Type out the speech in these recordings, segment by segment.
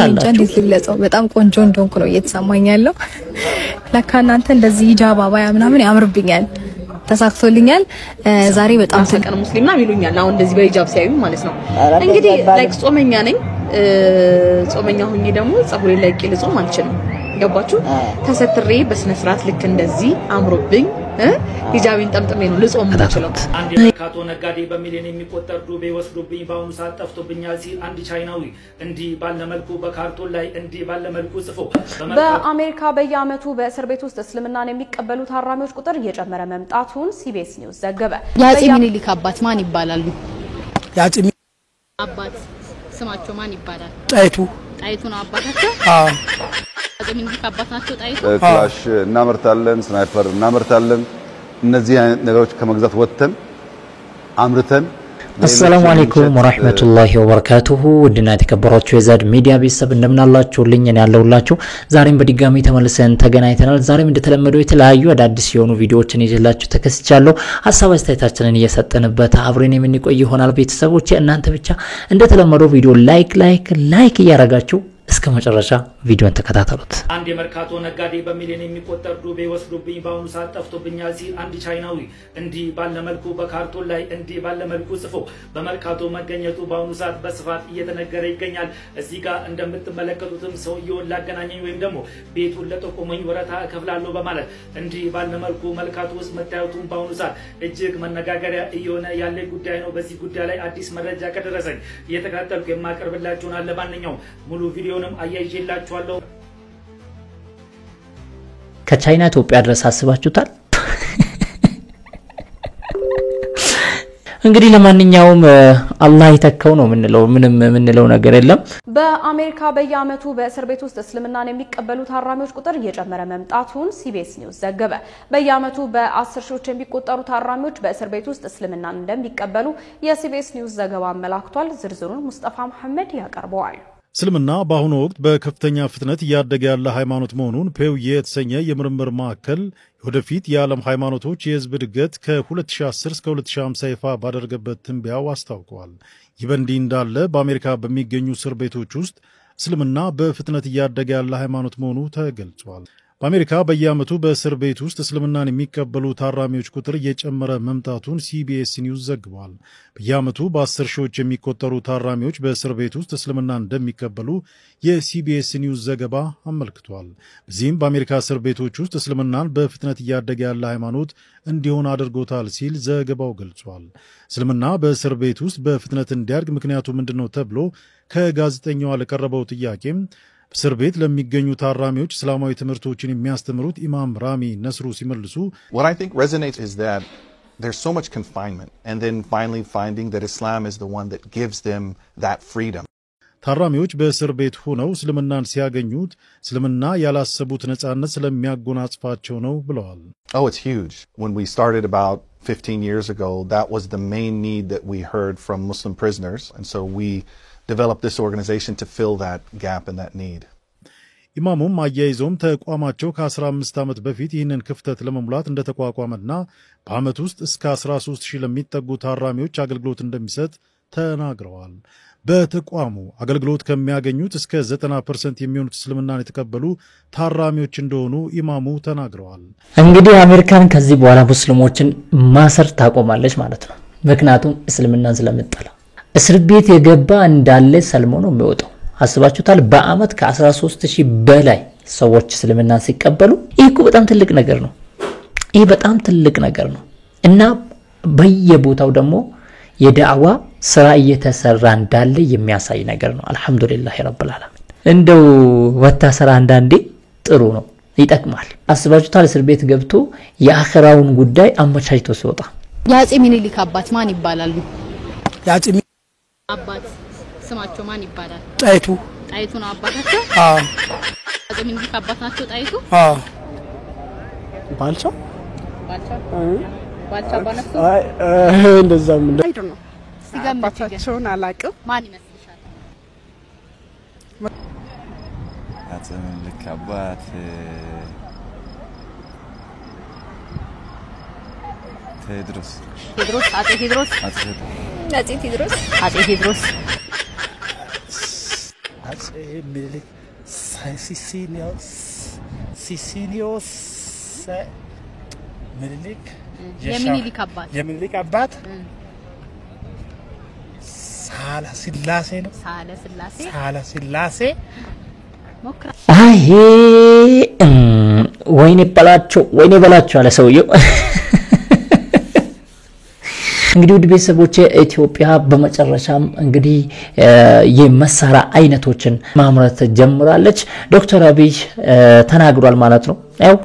እንዴት ልግለጸው በጣም ቆንጆ እንደሆንኩ ነው እየተሰማኝ ያለው ለካ እናንተ እንደዚህ ሂጃብ አባያ ምናምን ያምርብኛል ተሳክቶልኛል ዛሬ በጣም ተቀን ሙስሊምና ይሉኛል አሁን እንደዚህ በሂጃብ ሲያዩ ማለት ነው እንግዲህ ላይክ ጾመኛ ነኝ ጾመኛ ሆኜ ደግሞ ጸጉሬ ላይ ቂልጾም አልችልም ገባችሁ ተሰትሬ በስነ ስርዓት ልክ እንደዚህ አምሮብኝ ሂጃብን ጠምጥሜ ነው ልጾም የምችለው አንድ ካቶ ነጋዴ በሚሊዮን የሚቆጠር ዱቤ ወስዶብኝ ባሁን ሰዓት ጠፍቶብኛል ሲል አንድ ቻይናዊ እንዲህ ባለ መልኩ በካርቶን ላይ እንዲህ ባለ መልኩ ጽፎ በአሜሪካ በየዓመቱ በእስር ቤት ውስጥ እስልምናን የሚቀበሉ ታራሚዎች ቁጥር እየጨመረ መምጣቱን ሲቢኤስ ኒውስ ዘገበ ያጺ ሚኒሊክ አባት ማን ይባላሉ ያጺ አባት ስማቸው ማን ይባላል ጣይቱ ነው አባታቸው አዎ ሚኒሊክ አባት ናቸው ጣይቱ ክላሽ እናመርታለን ስናይፐር እናመርታለን እነዚህ አይነት ነገሮች ከመግዛት ወጥተን አምርተን السلام عليكم ورحمة الله وبركاته ودنا تكبراتشو يزاد ميديا بيسب እንደምናላችሁ ልኝን ያለውላችሁ ዛሬም በድጋሚ ተመልሰን ተገናኝተናል ዛሬም እንደተለመደው የተለያዩ አዳዲስ የሆኑ ቪዲዮዎችን ይዤላችሁ ተከስቻለሁ ሐሳብ አስተያየታችንን እየሰጠንበት አብረን የምንቆይ ይሆናል ቤተሰቦች እናንተ ብቻ እንደተለመደው ቪዲዮ ላይክ ያረጋችሁ እስከ መጨረሻ ቪዲዮን ተከታተሉት አንድ የመርካቶ ነጋዴ በሚሊዮን የሚቆጠር ዱቤ ወስዶብኝ ባሁን ሰዓት ጠፍቶብኛል ሲል አንድ ቻይናዊ እንዲህ ባለ መልኩ በካርቶን ላይ እንዲህ ባለ መልኩ ጽፎ በመርካቶ መገኘቱ ባሁን ሰዓት በስፋት እየተነገረ ይገኛል እዚህ ጋር እንደምትመለከቱትም ሰውየውን ላገናኘኝ ወይም ደግሞ ቤቱን ለጠቆመኝ ወረታ እከፍላለሁ በማለት እንዲህ ባለ መልኩ መርካቶ ውስጥ መታየቱን ባሁን ሰዓት እጅግ መነጋገሪያ እየሆነ ያለ ጉዳይ ነው በዚህ ጉዳይ ላይ አዲስ መረጃ ከደረሰኝ እየተከታተልኩ የማቀርብላችሁ አለ ማንኛውም ሙሉ ቪዲዮ አያይዤላችኋለሁ ከቻይና ኢትዮጵያ ድረስ አስባችሁታል እንግዲህ ለማንኛውም አላህ ይተካው ነው ምንለው ነገር የለም በአሜሪካ በየዓመቱ በእስር ቤት ውስጥ እስልምናን የሚቀበሉ ታራሚዎች ቁጥር እየጨመረ መምጣቱን ሲቢኤስ ኒውስ ዘገበ በየዓመቱ በ10 ሺዎች የሚቆጠሩ ታራሚዎች በእስር ቤት ውስጥ እስልምናን እንደሚቀበሉ የሲቢኤስ ኒውስ ዘገባ አመላክቷል ዝርዝሩን ሙስጠፋ መሐመድ ያቀርበዋል እስልምና በአሁኑ ወቅት በከፍተኛ ፍጥነት ያደገ ያለ ሃይማኖት መሆኑን ፔው የተሰኘ የምርምር ማዕከል ወደፊት የዓለም ሃይማኖቶች የህዝብ እድገት ከ2010 እስከ 2050 ይፋ ባደረገበት ትንበያው አስታውቋል። ይህ በእንዲህ እንዳለ በአሜሪካ በሚገኙ እስር ቤቶች ውስጥ እስልምና በፍጥነት ያደገ ያለ ሃይማኖት መሆኑ ተገልጿል። በአሜሪካ በየዓመቱ በእስር ቤት ውስጥ እስልምናን የሚቀበሉ ታራሚዎች ቁጥር እየጨመረ መምጣቱን ሲቢኤስ ኒውስ ዘግቧል። በየዓመቱ በ10 ሺዎች የሚቆጠሩ ታራሚዎች በእስር ቤት ውስጥ እስልምናን እንደሚቀበሉ የሲቢኤስ ኒውስ ዘገባ አመልክቷል። በዚህም በአሜሪካ እስር ቤቶች ውስጥ እስልምናን በፍጥነት እያደገ ያለ ሃይማኖት እንዲሆን አድርጎታል ሲል ዘገባው ገልጿል። እስልምና በእስር ቤት ውስጥ በፍጥነት እንዲያድግ ምክንያቱ ምንድነው ተብሎ ከጋዜጠኛው ለቀረበው ጥያቄም እስር ቤት ለሚገኙ ታራሚዎች እስላማዊ ትምህርቶችን የሚያስተምሩት ኢማም ራሚ ነስሩ ሲመልሱ What I think resonates is that there's so much confinement and then finally finding that Islam is the one that gives them that freedom. ታራሚዎች በእስር ቤት ሆነው እስልምናን ሲያገኙት እስልምና ያላሰቡት ነጻነት ስለሚያጎናጽፋቸው ነው ብለዋል። Oh, it's huge. When we started about 15 years ago, that was the main need that we heard from Muslim prisoners, and so we developed this organization to fill that gap and that need. ኢማሙም አያይዘውም ተቋማቸው ከ15 ዓመት በፊት ይህንን ክፍተት ለመሙላት እንደተቋቋመና በአመት ውስጥ እስከ 13000 ለሚጠጉ ታራሚዎች አገልግሎት እንደሚሰጥ ተናግረዋል። በተቋሙ አገልግሎት ከሚያገኙት እስከ 90% የሚሆኑት እስልምናን የተቀበሉ ታራሚዎች እንደሆኑ ኢማሙ ተናግረዋል። እንግዲህ አሜሪካን ከዚህ በኋላ ሙስሊሞችን ማሰር ታቆማለች ማለት ነው ምክንያቱም እስልምናን ስለምጠላ እስር ቤት የገባ እንዳለ ሰልሞ ነው የሚወጣው አስባችሁታል በአመት ከ13000 በላይ ሰዎች እስልምናን ሲቀበሉ ይሄ በጣም ትልቅ ነገር ነው ይሄ በጣም ትልቅ ነገር ነው እና በየቦታው ደግሞ የዳዕዋ ስራ እየተሰራ እንዳለ የሚያሳይ ነገር ነው አልহামዱሊላህ ረብል ዓለሚን እንደው ወታሰራ አንዳንዴ ጥሩ ነው ይጠቅማል አስባችሁታል እስር ቤት ገብቶ የአኺራውን ጉዳይ አመቻችቶ ሲወጣ ያጺ ሚኒሊክ አባት ማን ይባላሉ ያጺ አባት ስማቸው ማን ይባላል ጣይቱ ነው አባታቸው አዎ ያጺ ሚኒሊክ አባት ናቸው ጣይቱ አዎ ባልቻ ባነሱ እንደዛም አይደል ነው አባታቸውን አላቅም ማን ይመስልሻል ያጺ ሚኒሊክ አባት ቴድሮስ አጼ ቴድሮስ አፄ ምኒልክ ሲሲኒዮስ ምኒልክ የሚኒሊክ አባት ሳላ ስላሴ ነው። ሳላ ስላሴ አይ ወይኔ በላቸው አለ ሰውየው። እንግዲህ ውድ ቤተሰቦች ኢትዮጵያ በመጨረሻም እንግዲህ የመሳሪያ አይነቶችን ማምረት ጀምራለች። ዶክተር አብይ ተናግሯል ማለት ነው። ያው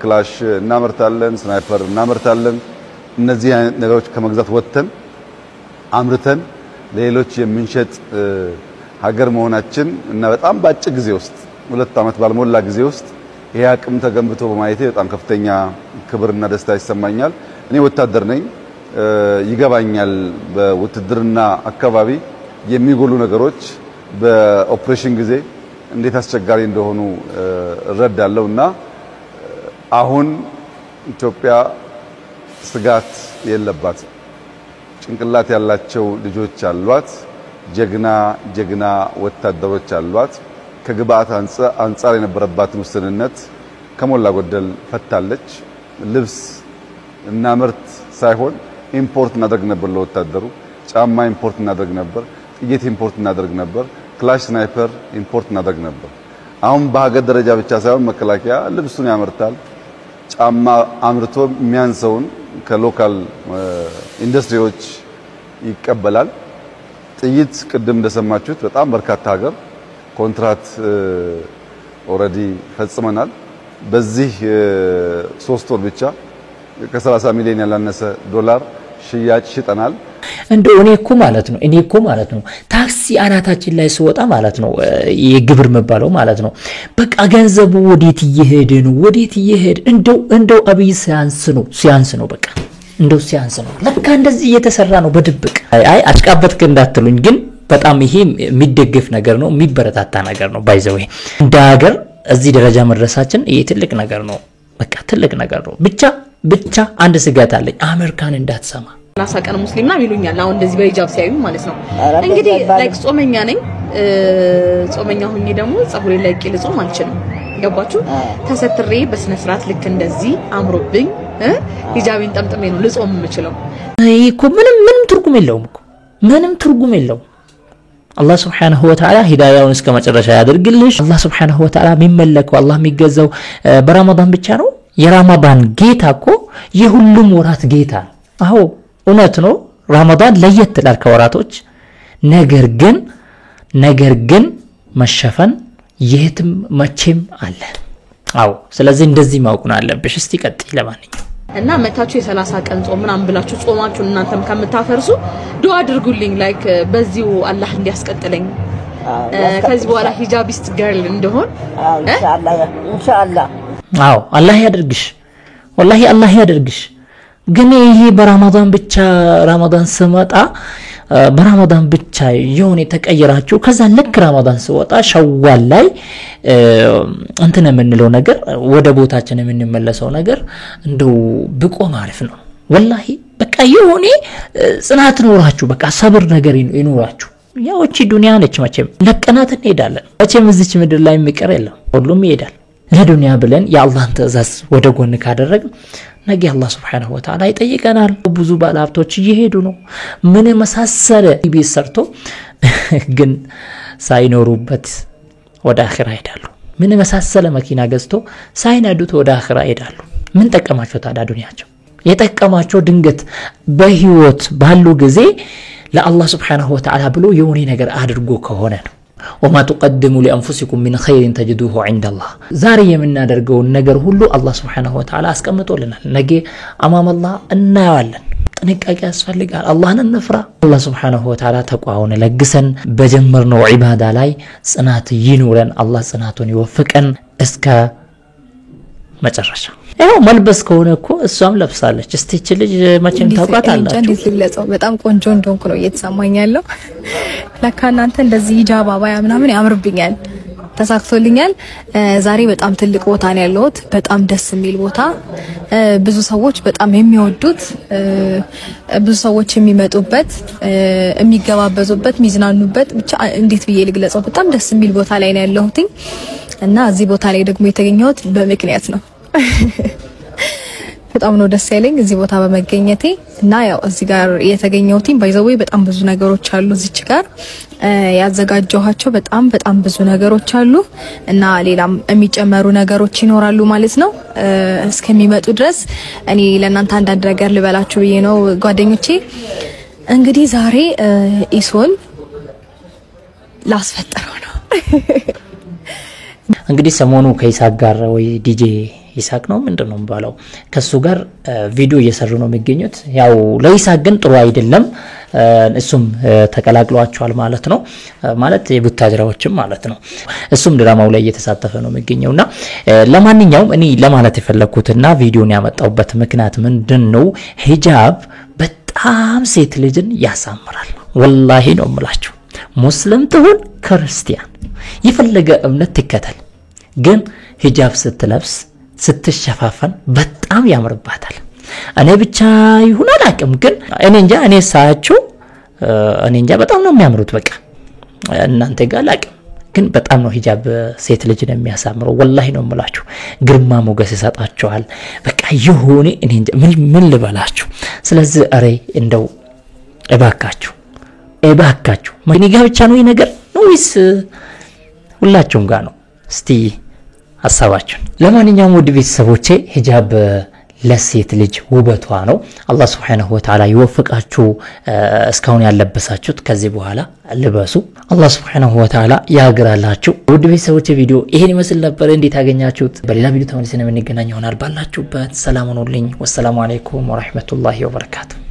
ክላሽ እናመርታለን፣ ስናይፐር እናመርታለን። እነዚህ አይነት ነገሮች ከመግዛት ወጥተን አምርተን ለሌሎች የምንሸጥ ሀገር መሆናችን እና በጣም ባጭር ጊዜ ውስጥ 2 ዓመት ባልሞላ ጊዜ ውስጥ ይሄ አቅም ተገንብቶ በማየቴ በጣም ከፍተኛ ክብርና ደስታ ይሰማኛል። እኔ ወታደር ነኝ። ይገባኛል በውትድርና አካባቢ የሚጎሉ ነገሮች በኦፕሬሽን ጊዜ እንዴት አስቸጋሪ እንደሆኑ እረዳለሁና አሁን ኢትዮጵያ ስጋት የለባትም። ጭንቅላት ያላቸው ልጆች አሏት። ጀግና ወታደሮች አሏት። ከግብአት አንጻር የነበረባትን ውስንነት ከሞላ ጎደል ፈታለች። ልብስ እና ምርት ሳይሆን ኢምፖርት እናደርግ ነበር። ለወታደሩ ጫማ ኢምፖርት እናደርግ ነበር። ጥይት ኢምፖርት እናደርግ ነበር። ክላሽ ስናይፐር ኢምፖርት እናደርግ ነበር። አሁን በሀገር ደረጃ ብቻ ሳይሆን መከላከያ ልብሱን ያመርታል። ጫማ አምርቶ የሚያንሰውን ከሎካል ኢንዱስትሪዎች ይቀበላል። ጥይት ቅድም እንደሰማችሁት በጣም በርካታ ሀገር ኮንትራት ኦሬዲ ፈጽመናል። በዚህ 3 ወር ብቻ ከ30 ሚሊዮን ያላነሰ ዶላር ሽያጭ ሽጠናል። እንደው እኔ እኮ ማለት ነው ታክሲ አናታችን ላይ ሲወጣ ማለት ነው የግብር መባለው ማለት ነው በቃ ገንዘቡ ወዴት እየሄደ ነው እንደው አብይ ሲያንስ ነው በቃ እንደው ሲያንስ ነው ለካ እንደዚህ እየተሰራ ነው በድብቅ። አይ አሽቃበትክ እንዳትሉኝ ግን በጣም ይሄ የሚደገፍ ነገር ነው፣ የሚበረታታ ነገር ነው። ባይዘው እንደ ሀገር እዚህ ደረጃ መድረሳችን ይሄ ትልቅ ነገር ነው። በቃ ትልቅ ነገር ነው። ብቻ አንድ ስጋት አለኝ፣ አሜሪካን እንዳትሰማ። ላሳቀን ሙስሊምና ይሉኛል አሁን እንደዚህ በሂጃብ ሲያዩ ማለት ነው። እንግዲህ ላይክ ጾመኛ ነኝ። ጾመኛ ሆኜ ደግሞ ጸጉሬ ላይ ቂል ጾም አልችልም። ገባችሁ? ተሰትሬ በስነ ስርዓት ልክ እንደዚህ አምሮብኝ ሂጃቤን ጠምጥሜ ነው ልጾም የምችለው። እኮ ምንም ትርጉም የለውም እኮ ምንም ትርጉም የለውም። አላህ Subhanahu Wa Ta'ala ሂዳያውን እስከ መጨረሻ ያደርግልሽ። አላህ Subhanahu Wa Ta'ala የሚመለከው አላህ የሚገዛው በረመዳን ብቻ ነው። የረመዳን ጌታ እኮ የሁሉም ወራት ጌታ ነው። አዎ እውነት ነው። ረመዳን ለየት ይላል ከወራቶች። ነገር ግን መሸፈን የትም መቼም አለ። አዎ ስለዚህ እንደዚህ ማውቁን አለብሽ። እስቲ ቀጥይ ለማንኛውም እና መታችሁ የ30 ቀን ጾም ምናምን ብላችሁ ጾማችሁን እናንተም ከምታፈርሱ ዱአ አድርጉልኝ ላይክ በዚሁ አላህ እንዲያስቀጥለኝ ከዚህ በኋላ ሂጃቢስት ገርል እንደሆን ኢንሻአላህ አዎ አላህ ያድርግሽ። ወላሂ አላህ ያድርግሽ። ግን ይሄ በረመዳን ብቻ ረመዳን ስመጣ በረመዳን ብቻ የሆነ ተቀየራችሁ ከዛ ልክ ረመዳን ሲወጣ ሸዋል ላይ እንትን የምንለው ነገር ወደ ቦታችን የምንመለሰው ነገር እንደው ብቆም አሪፍ ነው። ወላሂ በቃ የሆነ ጽናት ኖራችሁ በቃ ሰብር ነገር ይኖራችሁ። ያው እቺ ዱንያ ነች መቼም ለቀናት እንሄዳለን። መቼም እዚች ምድር ላይ የሚቀር የለም፣ ሁሉም ይሄዳል። ለዱንያ ብለን የአላህን ትእዛዝ ወደ ጎን ካደረግን ነገ አላህ Subhanahu Wa Ta'ala ይጠይቀናል። ብዙ ባለሀብቶች እየሄዱ ነው ምን መሳሰለ ቤት ሰርቶ ግን ሳይኖሩበት ወደ አኺራ ይሄዳሉ። ምን መሳሰለ መኪና ገዝቶ ሳይነዱት ወደ አኺራ ይሄዳሉ። ምን ጠቀማቸው ታዲያ ዱንያቸው? የጠቀማቸው ድንገት በህይወት ባሉ ጊዜ ለአላህ Subhanahu Wa Ta'ala ብሎ የሆነ ነገር አድርጎ ከሆነ ነው። وما تقدموا لانفسكم من خير تجدوه عند الله ዛሬ የምናደርገው ነገር ሁሉ አላህ Subhanahu Wa Ta'ala አስቀምጦልናል። ነገ አማም አላህ እናያለን። ጥንቃቄ ያስፈልጋል። አላህን እንፍራ። አላህ Subhanahu Wa Ta'ala ተቋውን ለግሰን በጀመርነው ዒባዳ ላይ ጽናት ይኑረን። አላህ ጽናቱን ይወፍቀን እስከ መጨረሻ። ያው መልበስ ከሆነ እኮ እሷም ለብሳለች። እስቲ እቺ ልጅ መቼም ታውቃታላችሁ። እንዴት ልለጸው በጣም ቆንጆ እንደሆንኩ ነው እየተሰማኝ ያለው። ለካ እናንተ እንደዚህ ሂጃብ አባያ ምናምን ያምርብኛል። ተሳክቶልኛል። ዛሬ በጣም ትልቅ ቦታ ነው ያለሁት። በጣም ደስ የሚል ቦታ፣ ብዙ ሰዎች በጣም የሚወዱት፣ ብዙ ሰዎች የሚመጡበት፣ የሚገባበዙበት፣ የሚዝናኑበት፣ ብቻ እንዴት ብዬ ልግለጸው፣ በጣም ደስ የሚል ቦታ ላይ ነው ያለሁት እና እዚህ ቦታ ላይ ደግሞ የተገኘሁት በምክንያት ነው። በጣም ነው ደስ ያለኝ እዚህ ቦታ በመገኘቴ እና ያው እዚህ ጋር የተገኘሁትኝ ባይዘዌ በጣም ብዙ ነገሮች አሉ እዚች ጋር ያዘጋጀኋቸው በጣም ብዙ ነገሮች አሉ እና ሌላም የሚጨመሩ ነገሮች ይኖራሉ ማለት ነው። እስከሚመጡ ድረስ እኔ ለእናንተ አንዳንድ ነገር ልበላችሁ ብዬ ነው ጓደኞቼ። እንግዲህ ዛሬ ኢሶን ላስፈጠረው ነው። እንግዲህ ሰሞኑ ከይሳቅ ጋር ወይ ዲጄ ይሳቅ ነው ምንድነው ባለው ከሱ ጋር ቪዲዮ እየሰሩ ነው የሚገኙት። ያው ለይሳቅ ግን ጥሩ አይደለም፣ እሱም ተቀላቅሏቸዋል ማለት ነው። ማለት የቡታጅራዎችም ማለት ነው። እሱም ድራማው ላይ እየተሳተፈ ነው የሚገኘውና ለማንኛውም እኔ ለማለት የፈለኩትና ቪዲዮን ያመጣውበት ምክንያት ምንድነው ሂጃብ በጣም ሴት ልጅን ያሳምራል። ወላሂ ነው የምላችሁ። ሙስሊም ትሁን ክርስቲያን የፈለገ እምነት ትከተል፣ ግን ሂጃብ ስትለብስ ስትሸፋፈን በጣም ያምርባታል። እኔ ብቻ ይሁን አላቅም፣ ግን እኔ ሳያችሁ እኔ እንጃ በጣም ነው የሚያምሩት። በቃ እናንተ ጋር አላቅም፣ ግን በጣም ነው ሂጃብ ሴት ልጅን የሚያሳምረው። ወላሂ ነው የምላችሁ፣ ግርማ ሞገስ ይሰጣቸዋል። በቃ ይሁን እኔ እንጃ ምን ልበላችሁ። ስለዚህ አሬ እንደው እባካችሁ ማን ጋር ብቻ ነው ይሄ ነገር ነው ወይስ ሁላችሁም ጋር ነው? እስቲ ሐሳባችሁን። ለማንኛውም ውድ ቤተሰቦቼ ሂጃብ ለሴት ልጅ ውበቷ ነው። አላህ Subhanahu Wa Ta'ala ይወፍቃችሁ። እስካሁን ያለበሳችሁት ከዚህ በኋላ ልበሱ። አላህ Subhanahu Wa Ta'ala ያግራላችሁ። ውድ ቤተሰቦቼ ቪዲዮ ይሄን ይመስል ነበር። እንዴት አገኛችሁት? በሌላ ቪዲዮ ተመልሰን የምንገናኝ ይሆናል። ባላችሁበት ሰላም ሁኑልኝ። ወሰላሙ አለይኩም ወራህመቱላሂ ወበረካቱ።